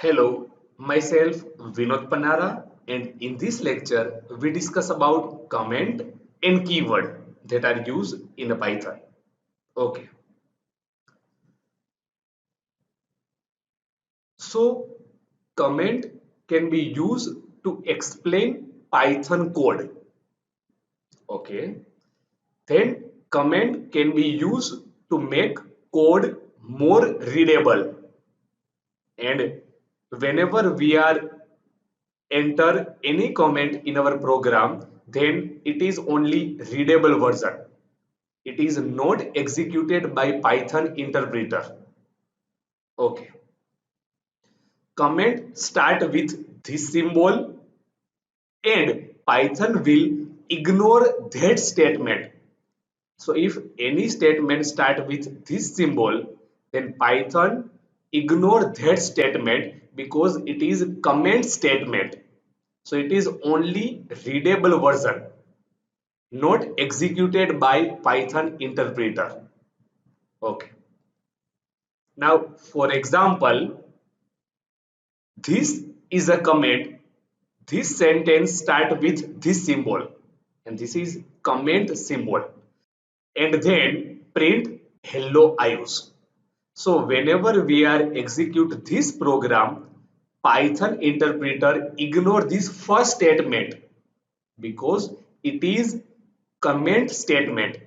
Hello, myself Vinod Panara, and in this lecture we discuss about comment and keyword that are used in a Python. Okay, so comment can be used to explain Python code. Okay, then comment can be used to make code more readable, and whenever we are enter any comment in our program, then it is only readable version. It is not executed by Python interpreter. Okay. Comment start with this symbol and Python will ignore that statement. So if any statement start with this symbol, then Python ignore that statement because it is comment statement. So it is only readable version, not executed by Python interpreter. Okay. Now, for example, this is a comment. This sentence start with this symbol, and this is comment symbol, and then print hello I use. So whenever we are execute this program, Python interpreter ignore this first statement because it is comment statement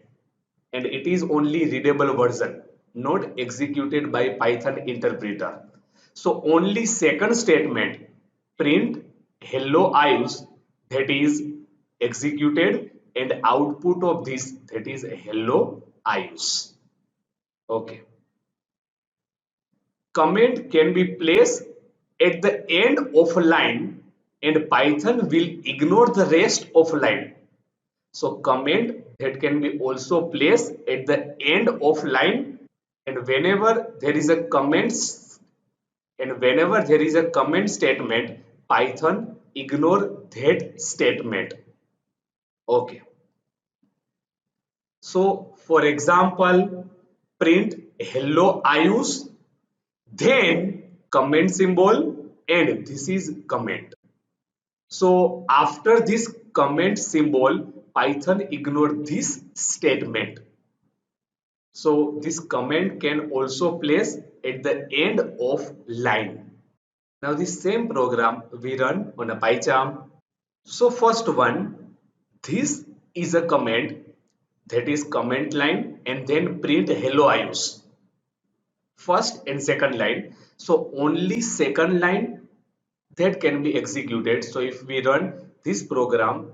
and it is only readable version, not executed by Python interpreter. So only second statement print hello ives that is executed and output of this that is hello ives. Okay. Comment can be placed at the end of a line and Python will ignore the rest of a line. So comment that can be also placed at the end of line, and whenever there is a comment statement, Python ignore that statement. Okay. So for example, print hello I use, then comment symbol, and this is comment. So after this comment symbol, Python ignore this statement. So this comment can also place at the end of line. Now this same program we run on a PyCharm. So first one, this is a comment that is comment line and then print hello I use. First and second line. So only second line that can be executed. So if we run this program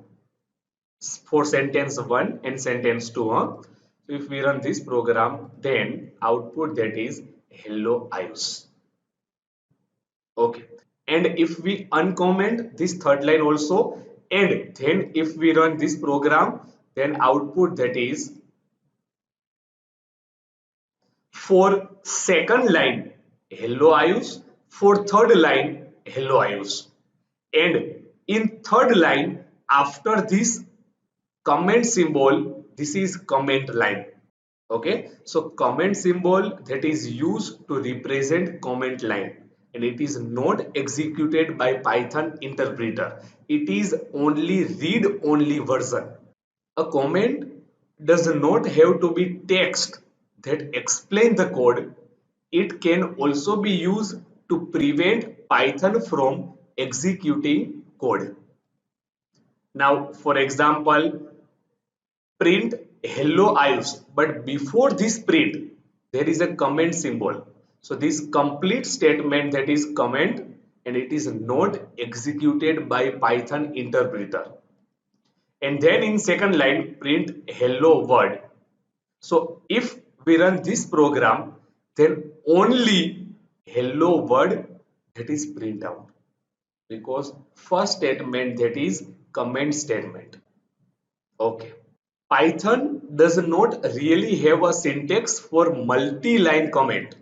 for sentence 1 and sentence 2, so if we run this program, then output that is hello iOS. Okay, and if we uncomment this third line also, and then if we run this program, then output that is for second line hello iOS, for third line hello iOS, and in third line after this comment symbol, this is comment line. Okay, so comment symbol that is used to represent comment line, and it is not executed by Python interpreter. It is only read only version. A comment does not have to be text that explain the code. It can also be used to prevent Python from executing code. Now for example, print hello ives, but before this print there is a comment symbol. So this complete statement that is comment, and it is not executed by Python interpreter. And then in second line print hello world. So if we run this program, then only hello world that is print out, because first statement that is comment statement. Okay. Python does not really have a syntax for multi-line comment.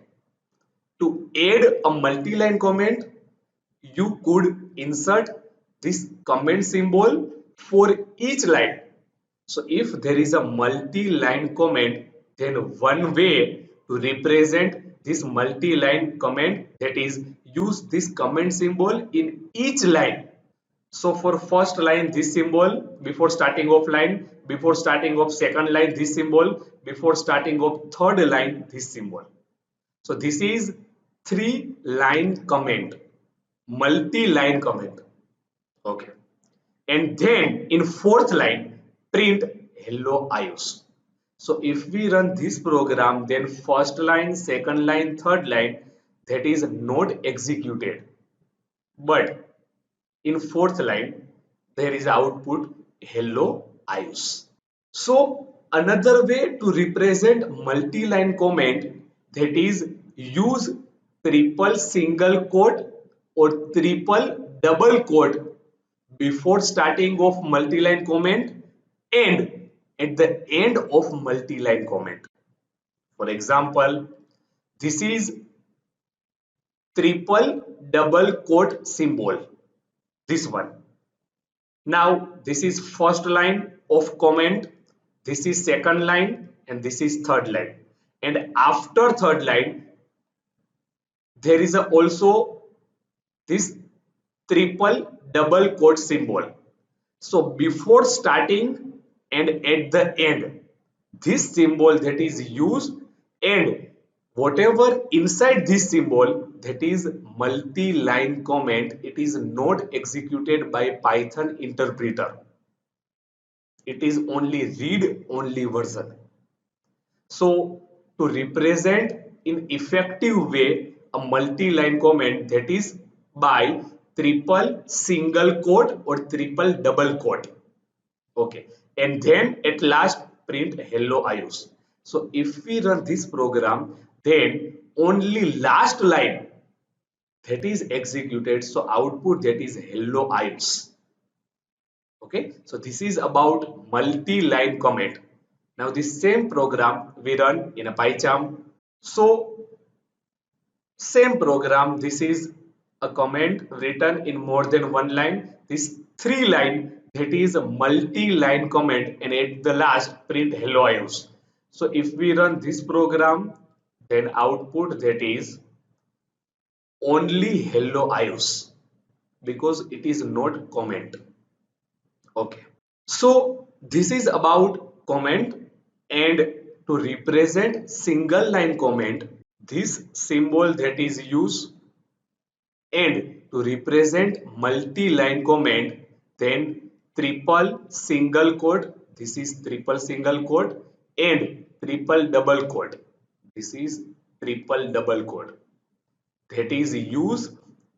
To add a multi-line comment, you could insert this comment symbol for each line. So if there is a multi-line comment, then one way to represent this multi-line comment, that is use this comment symbol in each line. So for first line this symbol, before starting of line, before starting of second line this symbol, before starting of third line this symbol. So this is 3-line comment, multi-line comment. Okay. And then in fourth line, print hello iOS. So if we run this program, then first line, second line, third line, that is not executed. But in fourth line, there is output hello iOS. So another way to represent multi-line comment, that is use triple single quote or triple double quote before starting of multi-line comment and at the end of multi-line comment. For example, this is triple double quote symbol, this one. Now this is first line of comment, this is second line, and this is third line. And after third line, there is also this triple double quote symbol. So before starting and at the end, this symbol that is used, and whatever inside this symbol, that is multi-line comment, it is not executed by Python interpreter. It is only read only version. So to represent in effective way a multi-line comment, that is by triple single quote or triple double quote. Okay, and then at last print hello iOS. So if we run this program, then only last line that is executed, so output that is hello iOS. Okay, so this is about multi-line comment. Now this same program we run in a PyCharm. So same program, this is a comment written in more than one line. This 3-line, that is a multi-line comment, and at the last print hello iOS. So if we run this program, then output that is only hello iOS because it is not comment. Okay. So this is about comment, and to represent single line comment, this symbol that is used, and to represent multi-line comment, then triple single quote, this is triple single quote, and triple double quote, this is triple double quote, that is used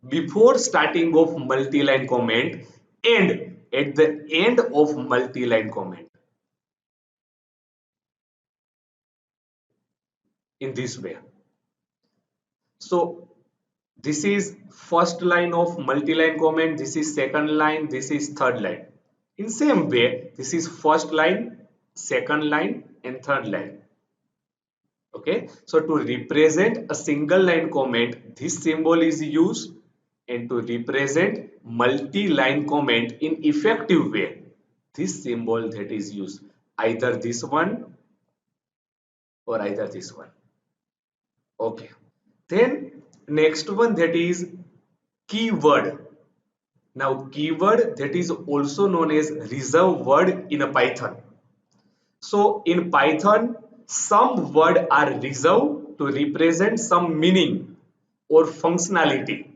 before starting of multi-line comment and at the end of multi-line comment, in this way. So this is first line of multi-line comment, this is second line, this is third line. In same way, this is first line, second line, and third line. Okay, so to represent a single line comment, this symbol is used, and to represent multi-line comment in effective way, this symbol that is used, either this one or either this one. Okay, then next one, that is keyword. Now keyword, that is also known as reserve word in a Python. So in Python, some words are reserved to represent some meaning or functionality.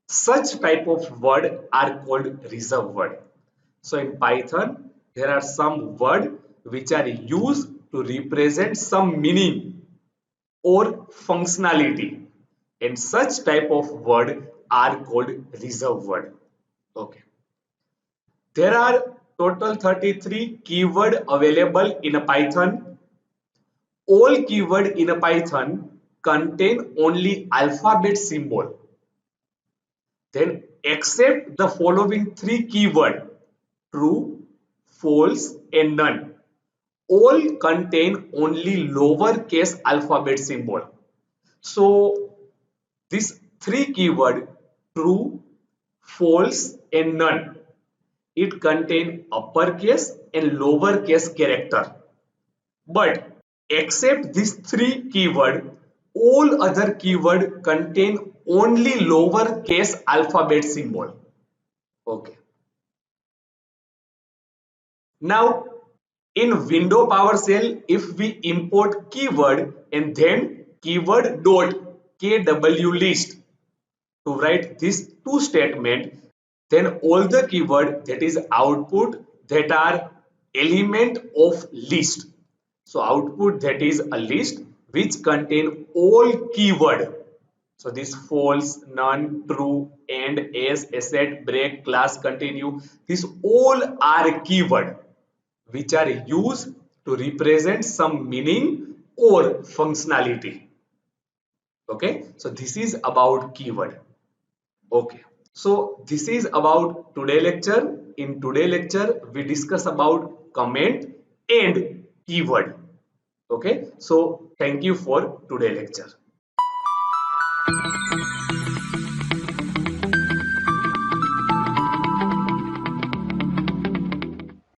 Such type of word are called reserve word. So in Python, there are some words which are used to represent some meaning or functionality, and such type of word are called reserve word. Okay. There are total 33 keyword available in a Python. All keyword in a Python contain only alphabet symbol. Then except the following 3 keyword, true, false, and none, all contain only lowercase alphabet symbol. So these 3 keyword, true, false, and none, it contain uppercase and lowercase character. But except these 3 keyword, all other keyword contain only lower case alphabet symbol. Okay. Now in window PowerShell, if we import keyword and then keyword dot kw list to write these two statement, then all the keyword that is output that are element of list. So output that is a list which contain all keyword. So this false, none, true, and, as, asset, break, class, continue. These all are keyword which are used to represent some meaning or functionality. Okay, so this is about keyword. Okay, so this is about today lecture. In today lecture, we discuss about comment and keyword. Okay, so thank you for today lecture.